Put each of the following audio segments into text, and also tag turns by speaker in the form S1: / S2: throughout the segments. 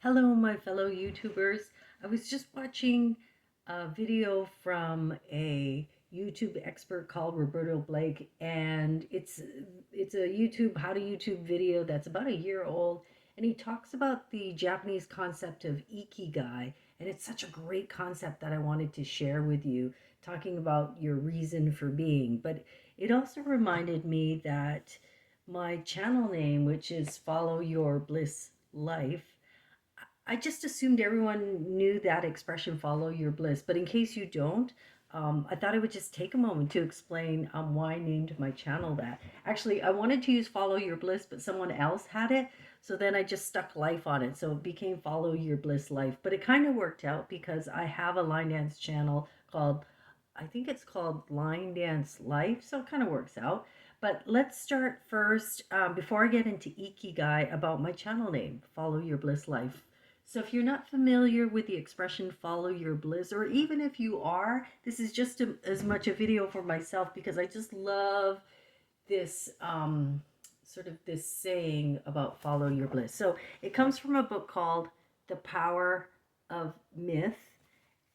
S1: Hello, my fellow YouTubers. I was just watching a video from a YouTube expert called Roberto Blake, and it's a YouTube how to YouTube video that's about a year old, and he talks about the Japanese concept of Ikigai, and it's such a great concept that I wanted to share with you, talking about your reason for being. But it also reminded me that my channel name, which is Follow Your Bliss Life, I just assumed everyone knew that expression, follow your bliss. But in case you don't, I thought I would just take a moment to explain why I named my channel that. Actually, I wanted to use follow your bliss, but someone else had it. So then I just stuck life on it. So it became follow your bliss life. But it kind of worked out because I have a line dance channel called, I think it's called Line Dance Life. So it kind of works out. But let's start first, before I get into Ikigai, about my channel name, Follow Your Bliss Life. So if you're not familiar with the expression follow your bliss, or even if you are, this is just as much a video for myself because I just love this sort of this saying about follow your bliss. So it comes from a book called The Power of Myth.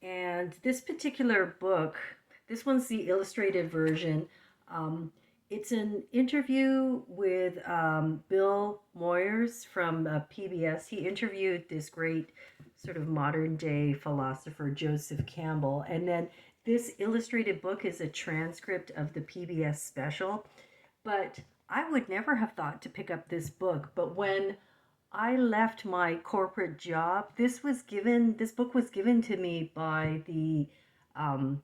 S1: And this particular book, this one's the illustrated version. Um, it's an interview with Bill Moyers from PBS. He interviewed this great sort of modern day philosopher, Joseph Campbell. And then this illustrated book is a transcript of the PBS special. But I would never have thought to pick up this book. But when I left my corporate job, this book was given to me by the um,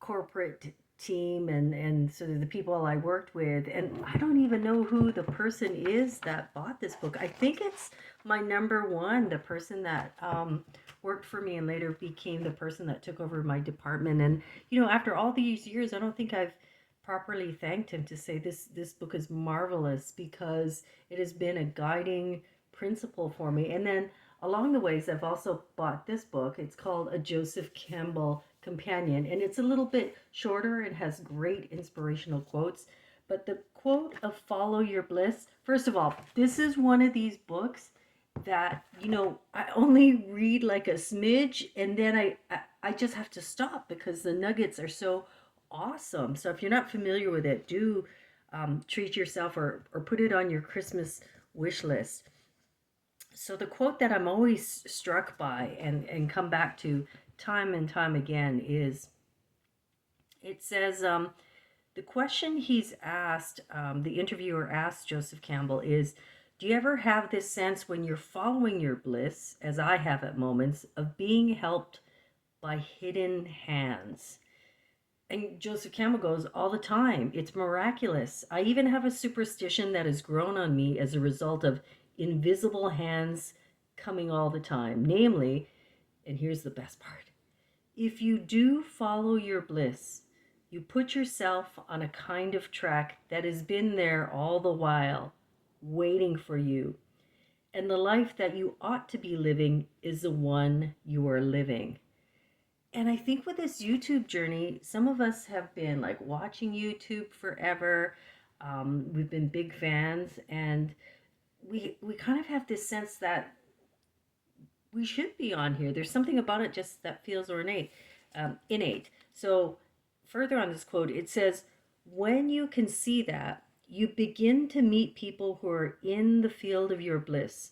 S1: corporate team and sort of the people I worked with. And I don't even know who the person is that bought this book. I think it's my number one, the person that worked for me and later became the person that took over my department. And, after all these years, I don't think I've properly thanked him to say this book is marvelous because it has been a guiding principle for me. And then along the ways, I've also bought this book. It's called A Joseph Campbell Companion, and it's a little bit shorter and has great inspirational quotes. But the quote of follow your bliss, first of all, this is one of these books that, I only read like a smidge and then I just have to stop because the nuggets are so awesome. So if you're not familiar with it, do treat yourself or put it on your Christmas wish list. So the quote that I'm always struck by and come back to time and time again is, it says, the question he's asked, the interviewer asked Joseph Campbell is, do you ever have this sense when you're following your bliss, as I have at moments, of being helped by hidden hands? And Joseph Campbell goes, all the time. It's miraculous. I even have a superstition that has grown on me as a result of invisible hands coming all the time. Namely, and here's the best part, if you do follow your bliss, you put yourself on a kind of track that has been there all the while, waiting for you. And the life that you ought to be living is the one you are living. And I think with this YouTube journey, some of us have been like watching YouTube forever. We've been big fans, and we kind of have this sense that we should be on here. There's something about it just that feels innate. So further on this quote, it says, when you can see that, you begin to meet people who are in the field of your bliss,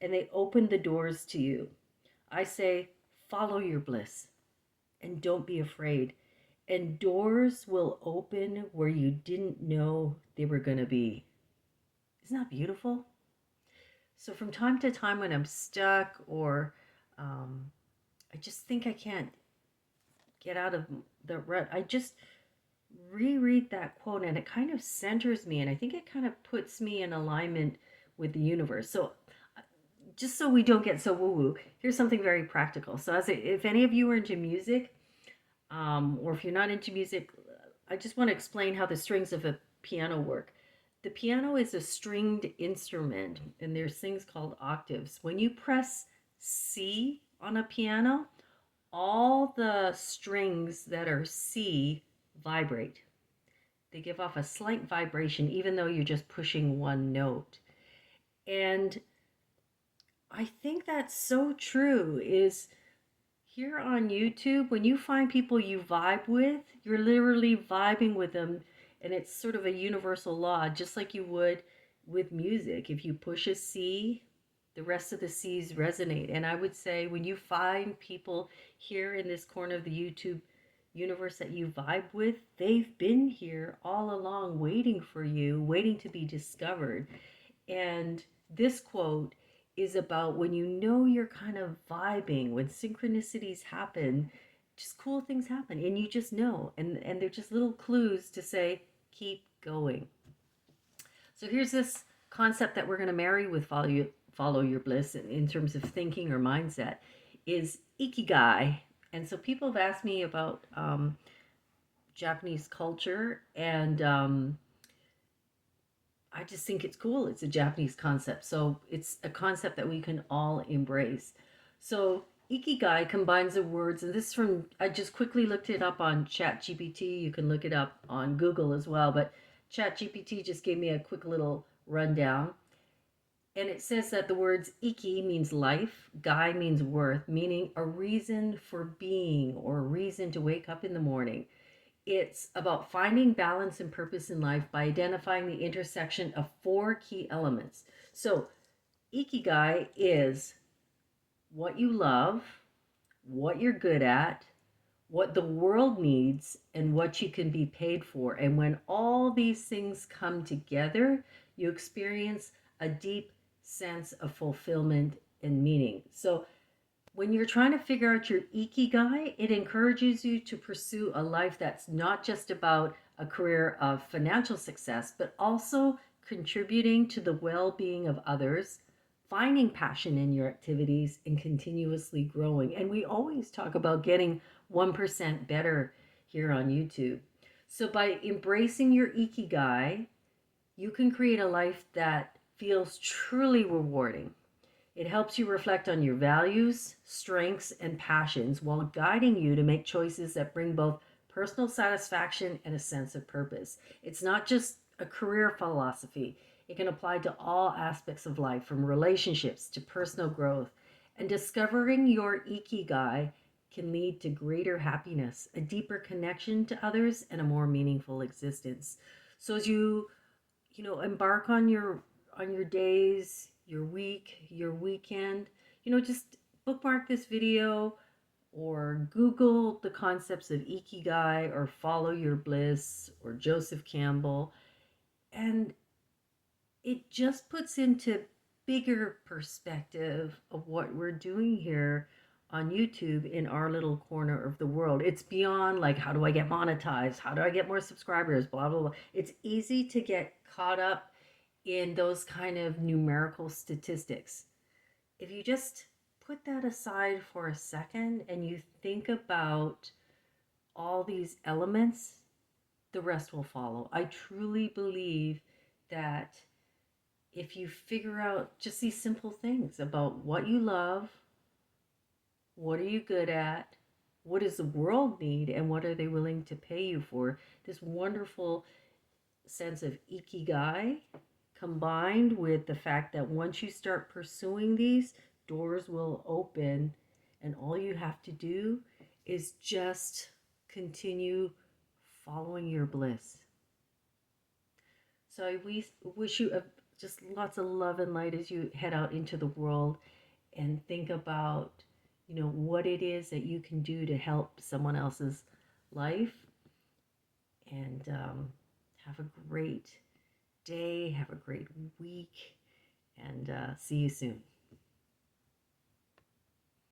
S1: and they open the doors to you. I say, follow your bliss and don't be afraid. And doors will open where you didn't know they were going to be. Isn't that beautiful? So from time to time when I'm stuck or I just think I can't get out of the rut, I just reread that quote and it kind of centers me, and I think it kind of puts me in alignment with the universe. So just so we don't get so woo-woo, here's something very practical. So if any of you are into music, or if you're not into music, I just want to explain how the strings of a piano work. The piano is a stringed instrument, and there's things called octaves. When you press C on a piano, all the strings that are C vibrate. They give off a slight vibration, even though you're just pushing one note. And I think that's so true. Is here on YouTube, when you find people you vibe with, you're literally vibing with them. And it's sort of a universal law, just like you would with music. If you push a C, the rest of the C's resonate. And I would say when you find people here in this corner of the YouTube universe that you vibe with, they've been here all along waiting for you, waiting to be discovered. And this quote is about when you know you're kind of vibing, when synchronicities happen, just cool things happen and you just know. And they're just little clues to say, keep going. So here's this concept that we're going to marry with follow your bliss in terms of thinking or mindset is Ikigai. And so people have asked me about Japanese culture, and I just think it's cool. It's a Japanese concept. So it's a concept that we can all embrace. So Ikigai combines the words, and this is from, I just quickly looked it up on ChatGPT. You can look it up on Google as well. But ChatGPT just gave me a quick little rundown. And it says that the words Iki means life, Gai means worth, meaning a reason for being or a reason to wake up in the morning. It's about finding balance and purpose in life by identifying the intersection of four key elements. So, Ikigai is what you love, what you're good at, what the world needs, and what you can be paid for. And when all these things come together, you experience a deep sense of fulfillment and meaning. So, when you're trying to figure out your Ikigai, it encourages you to pursue a life that's not just about a career of financial success, but also contributing to the well being of others, finding passion in your activities, and continuously growing. And we always talk about getting 1% better here on YouTube. So by embracing your Ikigai, you can create a life that feels truly rewarding. It helps you reflect on your values, strengths, and passions while guiding you to make choices that bring both personal satisfaction and a sense of purpose. It's not just a career philosophy, it can apply to all aspects of life, from relationships to personal growth. And discovering your Ikigai can lead to greater happiness, a deeper connection to others, and a more meaningful existence. So as you embark on your days, your week, your weekend, just bookmark this video or Google the concepts of Ikigai or Follow Your Bliss or Joseph Campbell, and it just puts into bigger perspective of what we're doing here on YouTube in our little corner of the world. It's beyond like, how do I get monetized? How do I get more subscribers? Blah, blah, blah. It's easy to get caught up in those kind of numerical statistics. If you just put that aside for a second and you think about all these elements, the rest will follow. I truly believe that if you figure out just these simple things about what you love, what are you good at, what does the world need, and what are they willing to pay you for, this wonderful sense of Ikigai combined with the fact that once you start pursuing these, doors will open, and all you have to do is just continue following your bliss. So we wish you just lots of love and light as you head out into the world and think about, what it is that you can do to help someone else's life. And have a great day, have a great week, and see you soon.